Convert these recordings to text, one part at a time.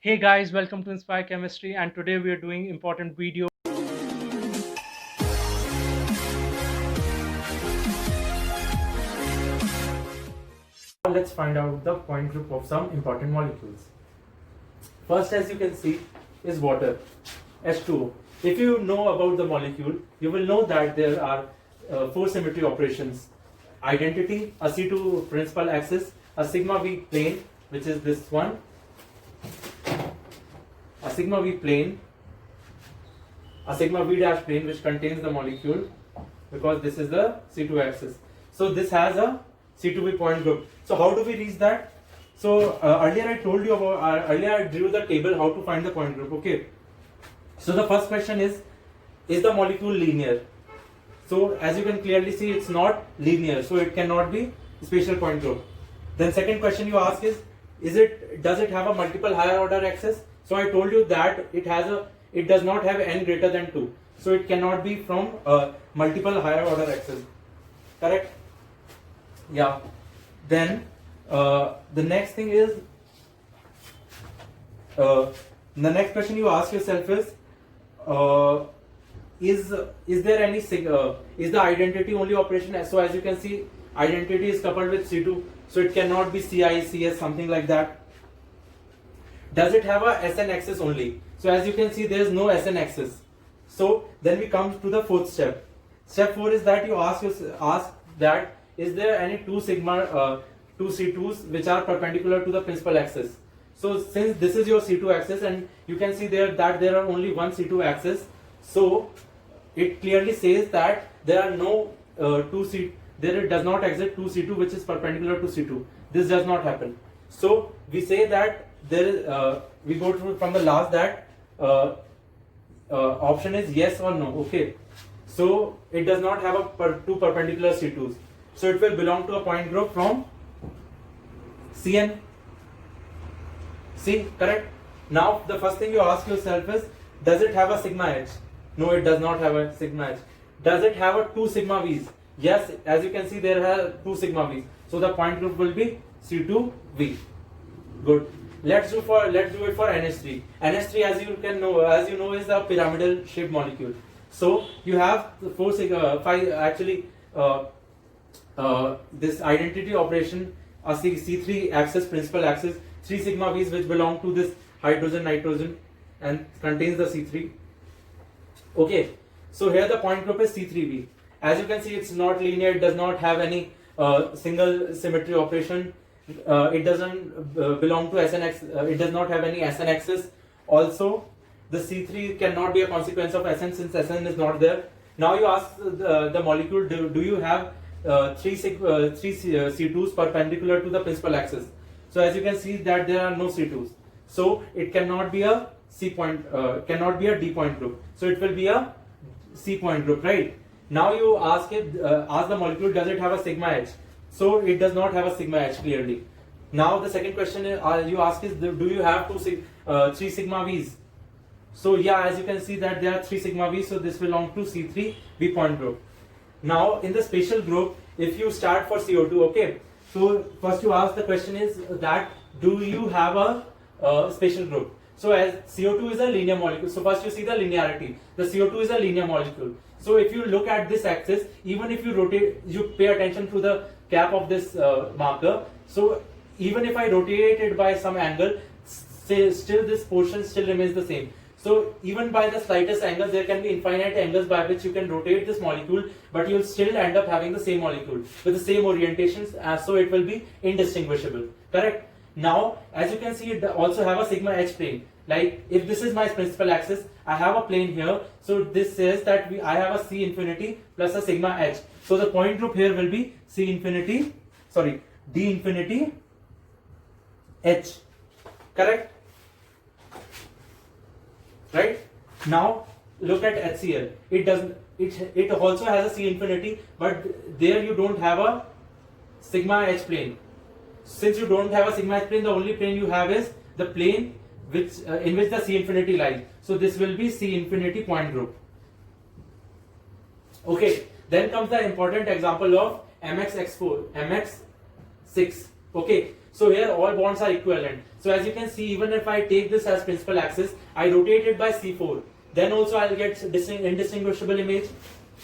Hey guys, welcome to Inspire Chemistry, and today we are doing important video. Now let's find out the point group of some important molecules. First, as you can see, is water, H2O. If you know about the molecule, you will know that there are four symmetry operations: identity, a C2 principal axis, a sigma V plane, which is this one, a sigma V plane, a sigma V dash plane which contains the molecule, because this is the C2 axis. So this has a C2V point group. So how do we reach that? So earlier I told you about, earlier I drew the table how to find the point group. Okay. So the first question is the molecule linear? So as you can clearly see, it's not linear, so it cannot be spatial point group. Then second question you ask is does it have a multiple higher order axis? So I told you that it does not have n greater than 2, so it cannot be from multiple higher order axis. Correct? Yeah. Then the next thing is the next question you ask yourself is there any is the identity only operation? So as you can see, identity is coupled with C2, so it cannot be Ci, Cs, something like that. Does it have a Sn axis only? So as you can see, there is no Sn axis. So then we come to the fourth step. Step 4 is that you ask that is there any two C2s which are perpendicular to the principal axis? So since this is your C2 axis and you can see there that there are only one C2 axis, so it clearly says that there are no there does not exist 2C2 which is perpendicular to C2. This does not happen. So we say that there we go through from the last that option is yes or no. Okay. So it does not have two perpendicular C2s. So it will belong to a point group from Cn. See, correct? Now the first thing you ask yourself is, does it have a sigma H? No, it does not have a sigma H. Does it have a two sigma V's? Yes, as you can see, there are two sigma V's. So the point group will be C2V. Good. Let's do it for NH3. NH3, as you know, is a pyramidal shaped molecule. So you have this identity operation, a C3 axis, principal axis, 3 sigma V's which belong to this hydrogen and contains the C3. Okay, so here the point group is C3V. As you can see, it's not linear, it does not have any single symmetry operation. It doesn't belong to Sn axis, it does not have any Sn axis. Also, the C3 cannot be a consequence of Sn since Sn is not there. Now you ask the molecule, do you have three C2s perpendicular to the principal axis? So as you can see that there are no C2s, so it cannot be a cannot be a D point group. So it will be a C point group, right? Now you ask the molecule, does it have a sigma H? So it does not have a sigma H clearly. Now the second question you ask is, do you have three sigma V's? So yeah, as you can see that there are 3 sigma V's, so this belongs to C3V point group. Now in the spatial group, if you start for CO2, okay, so first you ask the question is that, do you have a spatial group? So as CO2 is a linear molecule, so first you see the linearity. The CO2 is a linear molecule. So if you look at this axis, even if you rotate, you pay attention to the cap of this marker. So even if I rotate it by some angle, still this portion still remains the same. So even by the slightest angle, there can be infinite angles by which you can rotate this molecule, but you'll still end up having the same molecule with the same orientations, so it will be indistinguishable. Correct? Now, as you can see, it also have a sigma H plane. Like if this is my principal axis, I have a plane here. So this says that I have a C infinity plus a sigma H. So the point group here will be D infinity H. Correct? Right? Now look at HCl. It also has a C infinity, but there you don't have a sigma H plane. Since you don't have a sigma H plane, the only plane you have is the plane in which the C infinity lies. So this will be C infinity point group. Okay, then comes the important example of MXX4, MX6. Okay, So here all bonds are equivalent. So as you can see, even if I take this as principal axis, I rotate it by C4, then also I'll get indistinguishable image.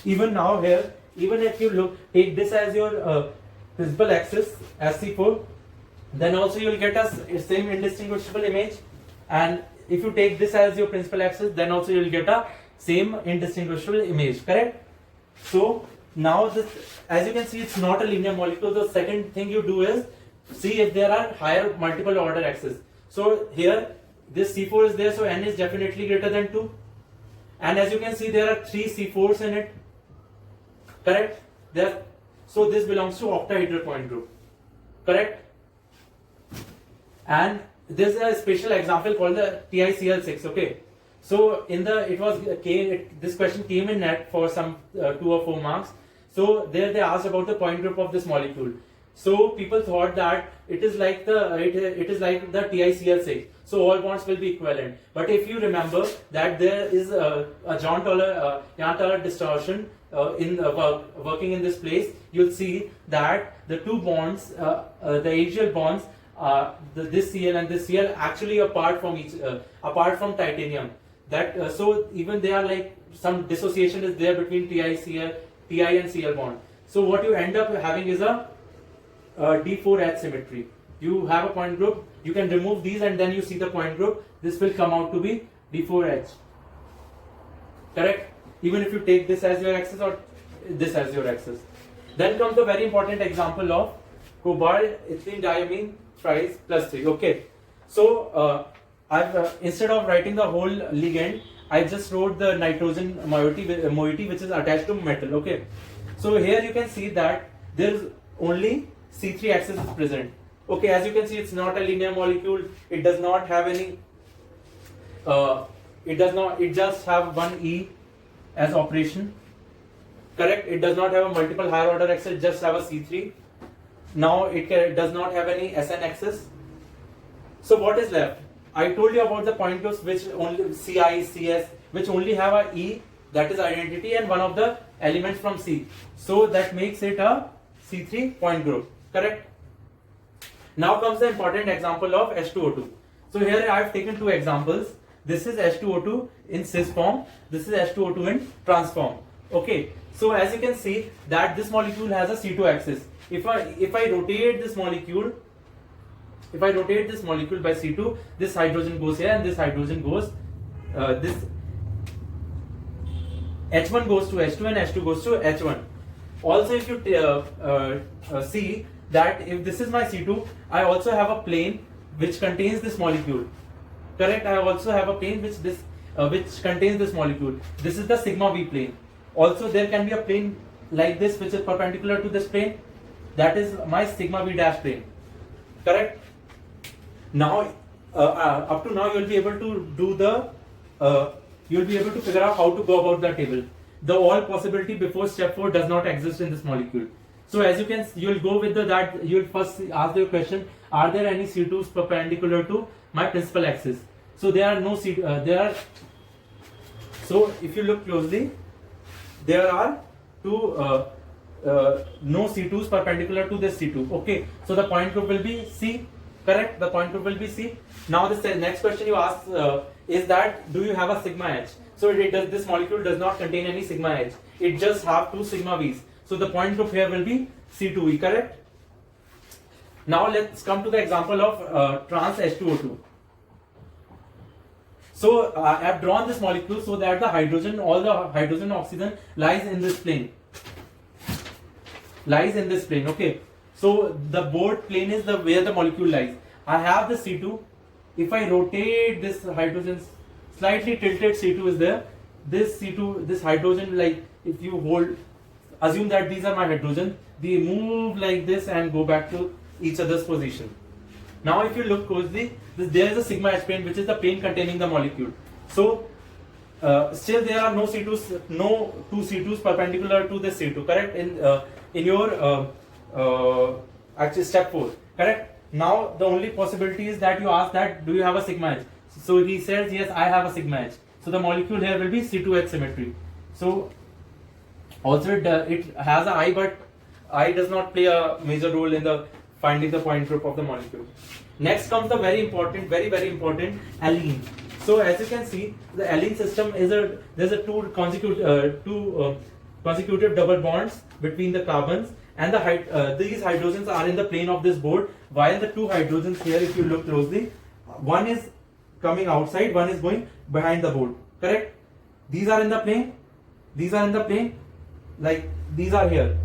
Even now here, even if you take this as your principal axis as C4, then also you will get a same indistinguishable image. And if you take this as your principal axis, then also you will get a same indistinguishable image, correct? So now this, as you can see, it's not a linear molecule. The second thing you do is see if there are higher multiple order axes. So here this C4 is there, so N is definitely greater than 2. And as you can see, there are 3 C4s in it, correct? So this belongs to octahedral point group, correct? And there's a special example called the TiCl6. Okay, so this question came in net for some 2 or 4 marks. So there they asked about the point group of this molecule. So people thought that it is like the TiCl6. So all bonds will be equivalent. But if you remember that there is a Jahn-Teller distortion working in this place, you'll see that the two bonds, the axial bonds, this Cl and this Cl actually apart from titanium. So even they are like some dissociation is there between Ti and Cl bond. So what you end up having is a D4H symmetry. You have a point group, you can remove these and then you see the point group. This will come out to be D4H, correct? Even if you take this as your axis or this as your axis. Then comes the very important example of cobalt ethylene diamine tries plus 3. Okay, so I've instead of writing the whole ligand, I just wrote the nitrogen moiety which is attached to metal. Okay, so here you can see that there is only C3 axis is present. Okay, as you can see, it's not a linear molecule. It does not have any. It just have one E as operation. Correct. It does not have a multiple higher order axis. Just have a C3. Now it does not have any SN axis. So what is left? I told you about the point groups which only Ci, Cs, which only have a E, that is identity, and one of the elements from C. So that makes it a C3 point group. Correct. Now comes the important example of H2O2. So here I have taken 2 examples. This is H2O2 in cis form. This is H2O2 in trans form. Okay. So as you can see that this molecule has a C2 axis. If I rotate this molecule by C2, this hydrogen goes here and this hydrogen goes, this H1 goes to H2 and H2 goes to H1. Also, if you see that if this is my C2, I also have a plane which contains this molecule. Correct? I also have a plane which contains this molecule. This is the sigma V plane. Also, there can be a plane like this which is perpendicular to this plane. That is my sigma V dash plane. Correct? Now, up to now, you will be able to do you will be able to figure out how to go about the table. The all possibility before step 4 does not exist in this molecule. So as you can, you will go with you will first ask the question: are there any C2s perpendicular to my principal axis? So there are no So if you look closely, there are no C2s perpendicular to this C2. Okay, so the point group will be C. Correct? The point group will be C. Now the next question you ask is that do you have a sigma H? So this molecule does not contain any sigma H. It just have 2 sigma V's. So the point group here will be C2E, correct? Now let's come to the example of trans H2O2. So I have drawn this molecule so that all the hydrogen oxygen lies in this plane. Okay. So the board plane is where the molecule lies. I have the C2. If I rotate this hydrogen, slightly tilted C2 is there. This C2, this hydrogen, like if you assume that these are my hydrogen, they move like this and go back to each other's position. Now if you look closely, there is a sigma H plane which is the plane containing the molecule. So still there are no two C2s perpendicular to this C2, correct? In your actually step 4, correct? Now the only possibility is that you ask that do you have a sigma H? So he says yes, I have a sigma H. So the molecule here will be C2H symmetry. So also it has a I, but I does not play a major role in the finding the point group of the molecule. Next comes the very important, very important allene. So as you can see, the allene system is there's a two consecutive double bonds between the carbons, and these hydrogens are in the plane of this board, while the two hydrogens here, if you look closely, one is coming outside, one is going behind the board. Correct? These are in the plane. These are in the plane. Like these are here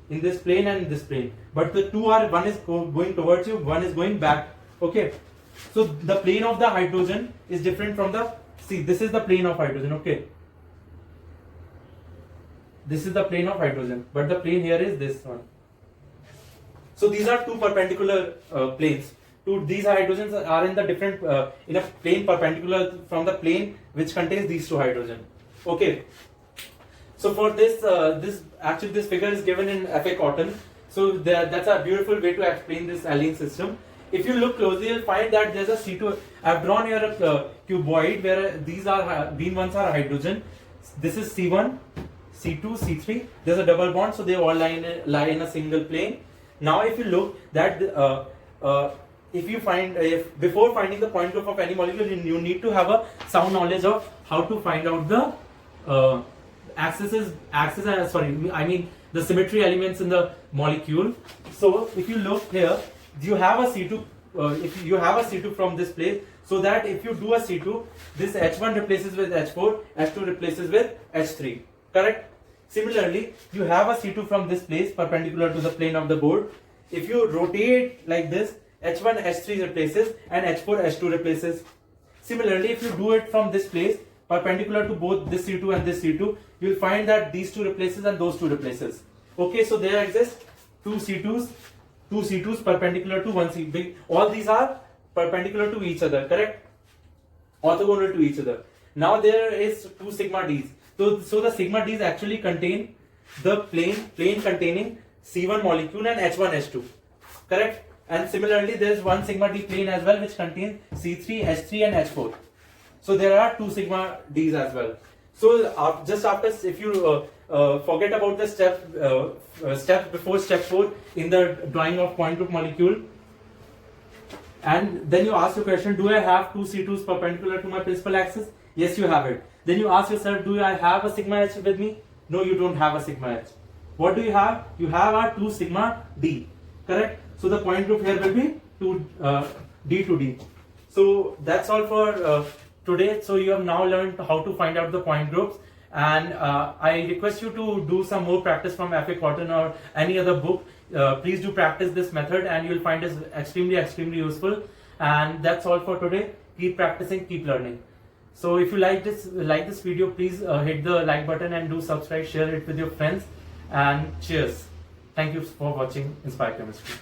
in this plane and this plane, but the two are, one is going towards you, one is going back. Okay, so the plane of the hydrogen is different from the, see, this is the plane of hydrogen. Okay, this is the plane of hydrogen, but the plane here is this one. So these are two perpendicular planes. These hydrogens are in the different in a plane perpendicular from the plane which contains these two hydrogen. Okay. So for this, this figure is given in F.A. Cotton. So that's a beautiful way to explain this allene system. If you look closely, you'll find that there's a C2. I've drawn here a cuboid where these are green ones are hydrogen. This is C1, C2, C3. There's a double bond, so they all lie in a single plane. Now, if you look that before finding the point group of any molecule, you need to have a sound knowledge of how to find out the the symmetry elements in the molecule. So if you look here, you have a C2. If you have a C2 from this place, so that if you do a C2, this H1 replaces with H4, H2 replaces with H3. Correct? Similarly, you have a C2 from this place perpendicular to the plane of the board. If you rotate like this, H1 H3 replaces and H4 H2 replaces. Similarly, if you do it from this place perpendicular to both this C2 and this C2, you will find that these two replaces and those two replaces. Okay, so there exist two C2s perpendicular to one C2. All these are perpendicular to each other, correct? Orthogonal to each other. Now there is two sigma Ds. So the sigma Ds actually contain the plane containing C1 molecule and H1 H2, correct? And similarly, there is one sigma D plane as well which contains C3 H3 and H4. So there are two sigma Ds as well. So just after, if you forget about the step before step 4 in the drawing of point group molecule, and then you ask your question, do I have two C2s perpendicular to my principal axis? Yes, you have it. Then you ask yourself, do I have a sigma H with me? No, you don't have a sigma H. What do you have? You have a 2 sigma D, correct? So the point group here will be D to D. So that's all for today. So you have now learned how to find out the point groups, and I request you to do some more practice from F.A. Cotton or any other book. Please do practice this method and you'll find it extremely useful. And that's all for today. Keep practicing, keep learning. So if you like this video, please hit the like button and do subscribe, share it with your friends, and cheers. Thank you for watching Inspire Chemistry.